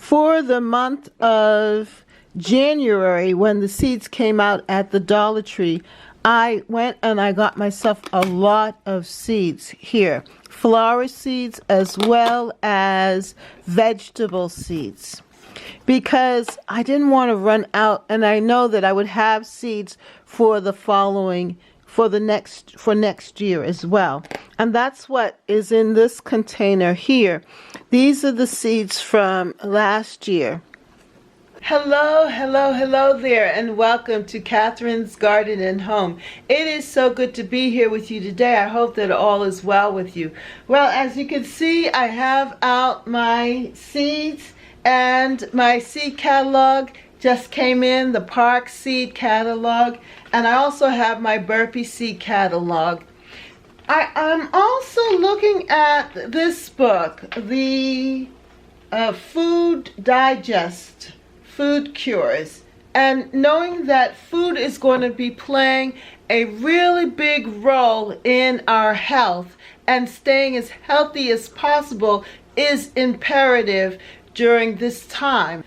For the month of January, when the seeds came out at the Dollar Tree, I went and I got myself a lot of seeds here. Flower seeds as well as vegetable seeds. Because I didn't want to run out, and I know that I would have seeds for next year as well. And that's what is in this container here. These are the seeds from last year. Hello there, and welcome to Catherine's Garden and Home. It is so good to be here with you today. I hope that all is well with you. Well, as you can see, I have out my seeds, and my seed catalog just came in, the Park Seed Catalog, and I also have my Burpee Seed Catalog. I'm also looking at this book, the Food Digest, Food Cures, and knowing that food is going to be playing a really big role in our health, and staying as healthy as possible is imperative during this time.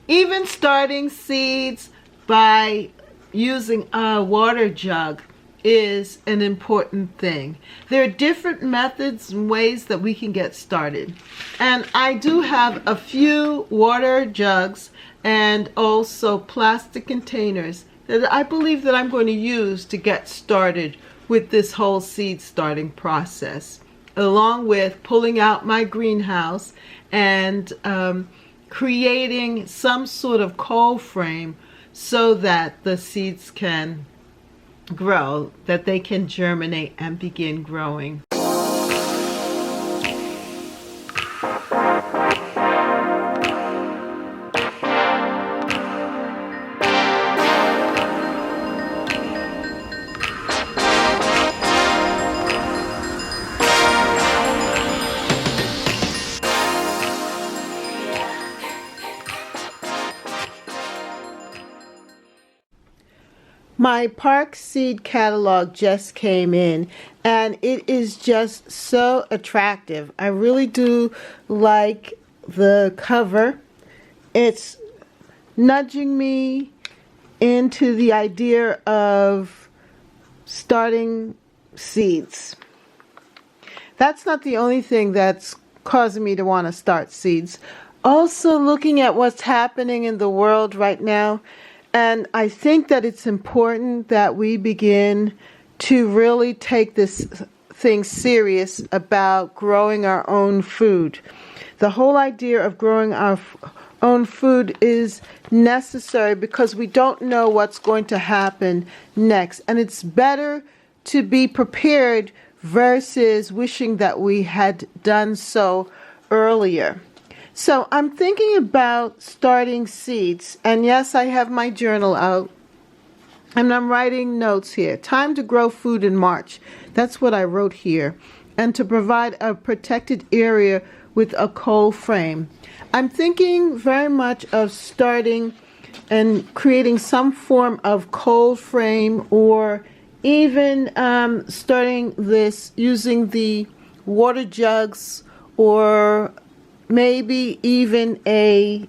Even starting seeds by using a water jug is an important thing. There are different methods and ways that we can get started. And I do have a few water jugs and also plastic containers that I believe that I'm going to use to get started with this whole seed starting process, along with pulling out my greenhouse and creating some sort of cold frame so that the seeds can grow, that they can germinate and begin growing. My Park Seed Catalog just came in, and it is just so attractive. I really do like the cover. It's nudging me into the idea of starting seeds. That's not the only thing that's causing me to want to start seeds. Also looking at what's happening in the world right now. And I think that it's important that we begin to really take this thing serious about growing our own food. The whole idea of growing our own food is necessary because we don't know what's going to happen next. And it's better to be prepared versus wishing that we had done so earlier. So I'm thinking about starting seeds, and yes, I have my journal out, and I'm writing notes here. Time to grow food in March. That's what I wrote here. And to provide a protected area with a cold frame. I'm thinking very much of starting and creating some form of cold frame, or even starting this using the water jugs, or maybe even a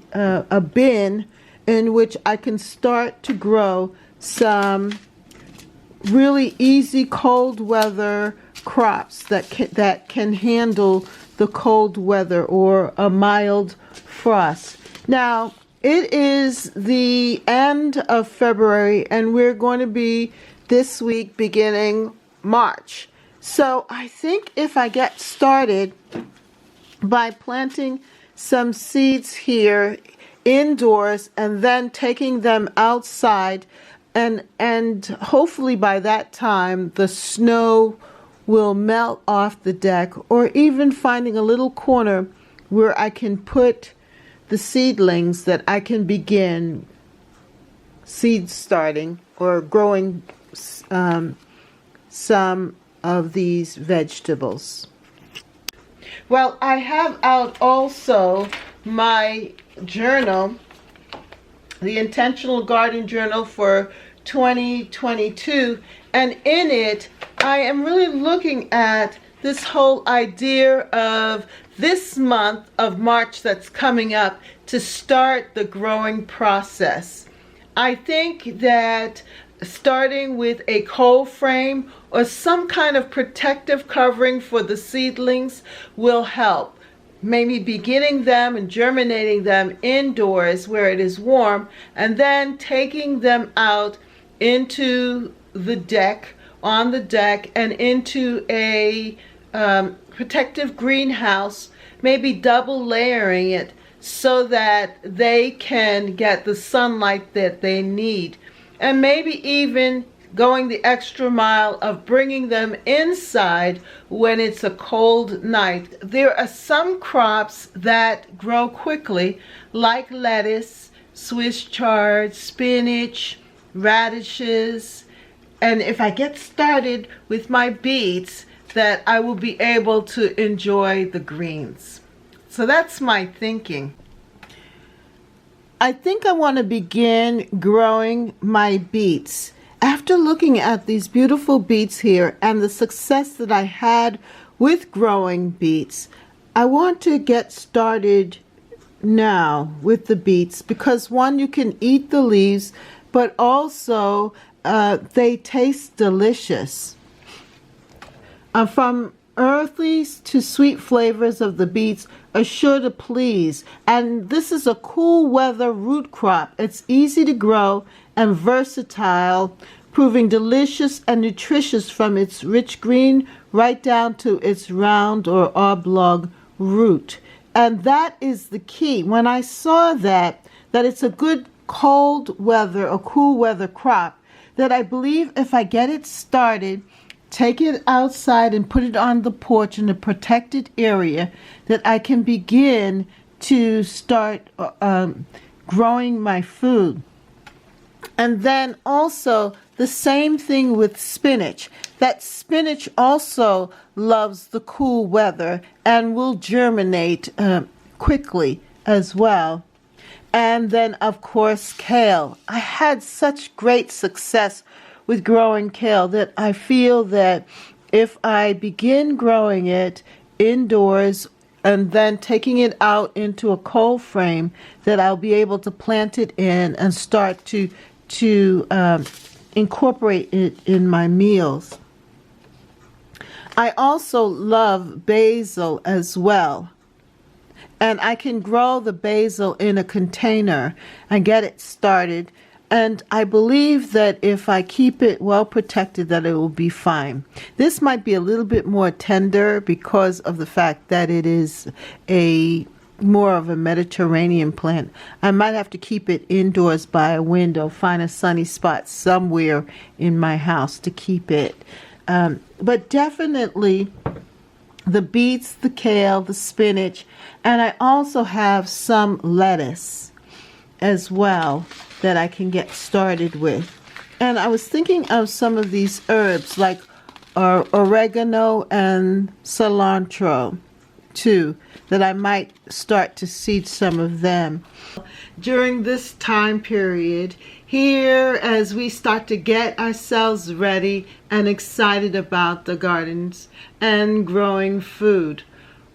bin in which I can start to grow some really easy cold weather crops that can handle the cold weather or a mild frost. Now, it is the end of February, and we're going to be this week beginning March. So I think if I get started by planting some seeds here indoors and then taking them outside, and hopefully by that time the snow will melt off the deck, or even finding a little corner where I can put the seedlings that I can begin seed starting or growing some of these vegetables. Well, I have out also my journal, the Intentional Garden Journal for 2022, and in it I am really looking at this whole idea of this month of March that's coming up to start the growing process. I think that starting with a cold frame or some kind of protective covering for the seedlings will help. Maybe beginning them and germinating them indoors where it is warm, and then taking them out into the deck, on the deck, and into a protective greenhouse, maybe double layering it so that they can get the sunlight that they need. And maybe even going the extra mile of bringing them inside when it's a cold night. There are some crops that grow quickly, like lettuce, Swiss chard, spinach, radishes. And if I get started with my beets, that I will be able to enjoy the greens. So that's my thinking. I think I want to begin growing my beets. After looking at these beautiful beets here and the success that I had with growing beets, I want to get started now with the beets because one, you can eat the leaves, but also they taste delicious. From earthy to sweet flavors of the beets are sure to please. And this is a cool weather root crop. It's easy to grow and versatile, proving delicious and nutritious from its rich green right down to its round or oblong root. And that is the key. When I saw that it's a good cold weather or cool weather crop, that I believe if I get it started, take it outside and put it on the porch in a protected area, that I can begin to start growing my food. And then also the same thing with spinach. That spinach also loves the cool weather and will germinate quickly as well. And then of course kale. I had such great success with growing kale that I feel that if I begin growing it indoors and then taking it out into a cold frame, that I'll be able to plant it in and start to incorporate it in my meals. I also love basil as well. And I can grow the basil in a container and get it started. And I believe that if I keep it well protected, that it will be fine. This might be a little bit more tender because of the fact that it is more of a Mediterranean plant. I might have to keep it indoors by a window, find a sunny spot somewhere in my house to keep it. But definitely the beets, the kale, the spinach, and I also have some lettuce as well that I can get started with. And I was thinking of some of these herbs like oregano and cilantro too, that I might start to seed some of them. During this time period here, as we start to get ourselves ready and excited about the gardens and growing food.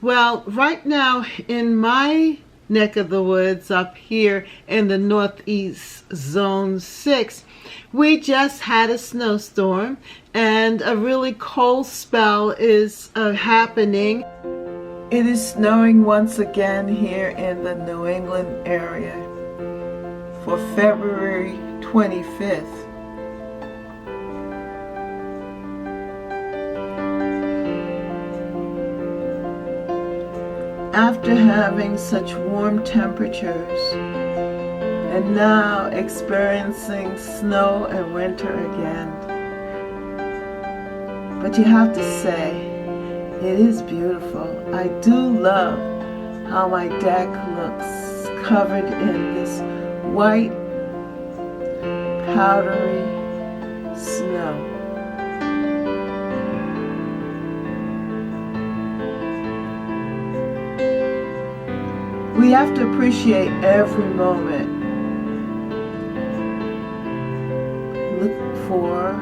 Well, right now in my neck of the woods up here in the Northeast Zone 6, we just had a snowstorm and a really cold spell is happening. It is snowing once again here in the New England area for February 25th. After having such warm temperatures and now experiencing snow and winter again. But you have to say, it is beautiful. I do love how my deck looks covered in this white, powdery snow. We have to appreciate every moment. Look for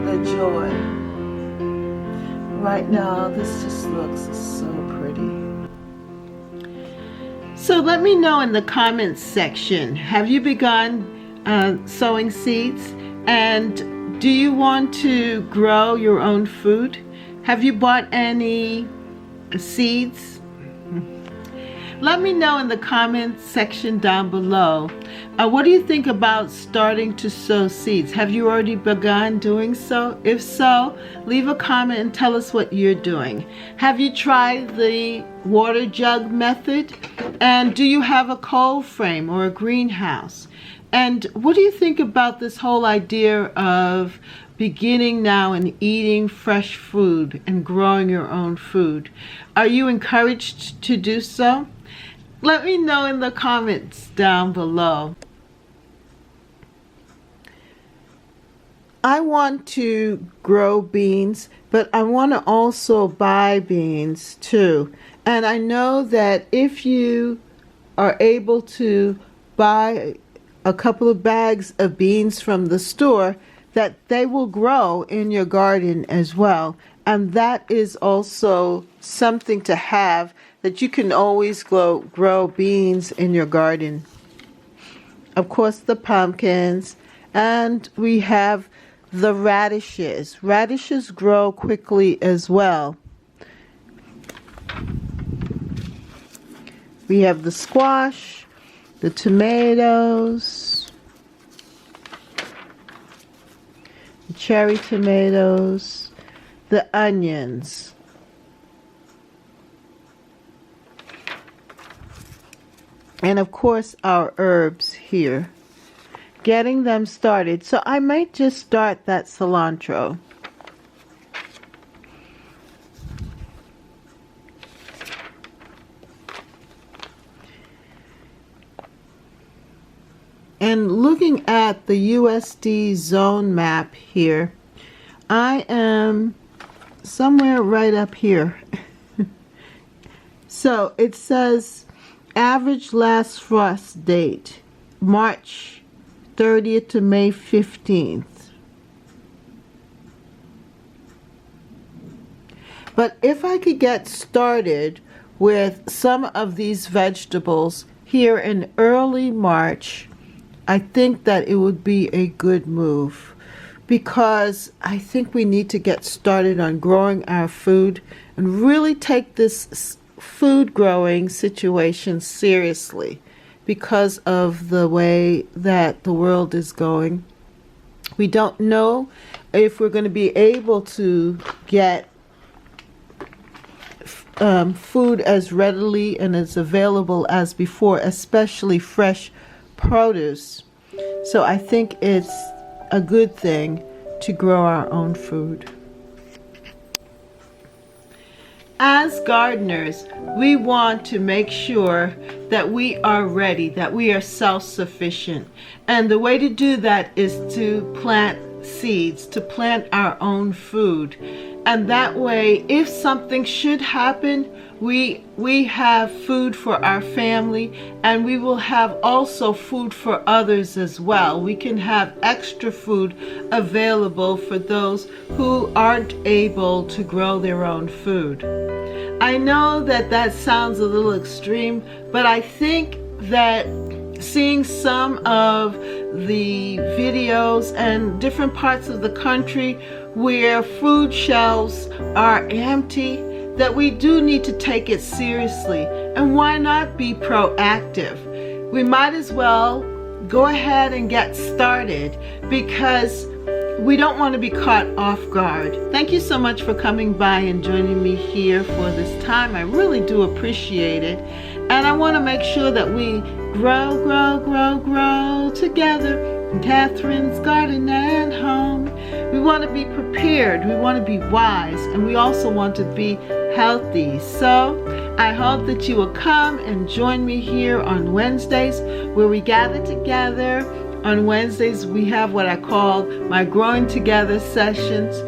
the joy. right now. This just looks so pretty. So let me know in the comments section, have you begun sowing seeds? And do you want to grow your own food? Have you bought any seeds? Let me know in the comments section down below. What do you think about starting to sow seeds? Have you already begun doing so? If so, leave a comment and tell us what you're doing. Have you tried the water jug method? And do you have a cold frame or a greenhouse? And what do you think about this whole idea of beginning now and eating fresh food and growing your own food? Are you encouraged to do so? Let me know in the comments down below. I want to grow beans, but I want to also buy beans too. And I know that if you are able to buy a couple of bags of beans from the store, that they will grow in your garden as well. And that is also something to have, that you can always grow beans in your garden. Of course, the pumpkins, and we have the radishes. Radishes grow quickly as well. We have the squash, the tomatoes, the cherry tomatoes, the onions. And of course our herbs here. Getting them started. So I might just start that cilantro. And looking at the USD zone map here, I am somewhere right up here. So it says average last frost date, March 30th to May 15th. But if I could get started with some of these vegetables here in early March, I think that it would be a good move, because I think we need to get started on growing our food and really take this food growing situation seriously because of the way that the world is going. We don't know if we're going to be able to get food as readily and as available as before, especially fresh produce. So I think it's a good thing to grow our own food. As gardeners, we want to make sure that we are ready, that we are self-sufficient. And the way to do that is to plant seeds, to plant our own food. And that way, if something should happen, we have food for our family, and we will have also food for others as well. We can have extra food available for those who aren't able to grow their own food. I know that that sounds a little extreme, but I think that seeing some of the videos and different parts of the country where food shelves are empty, that we do need to take it seriously. And why not be proactive? We might as well go ahead and get started, because we don't want to be caught off guard. Thank you so much for coming by and joining me here for this time. I really do appreciate it. And I want to make sure that we grow together in Catherine's garden and home. We want to be prepared, we want to be wise, and we also want to be healthy. So I hope that you will come and join me here on Wednesdays, where we gather together. On Wednesdays we have what I call my Growing Together sessions,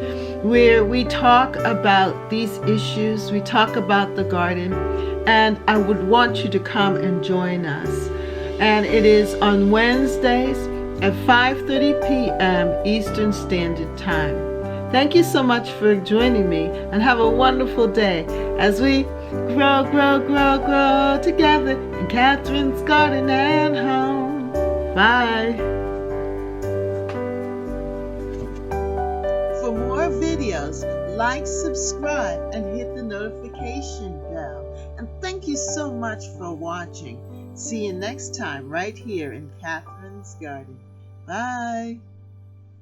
where we talk about these issues, we talk about the garden, and I would want you to come and join us. And it is on Wednesdays at 5:30 p.m. Eastern Standard Time. Thank you so much for joining me, and have a wonderful day as we grow, grow, grow, grow together in Catherine's garden and home. Bye. For more videos, like, subscribe, and hit the notification bell. And thank you so much for watching. See you next time right here in Catherine's Garden. Bye.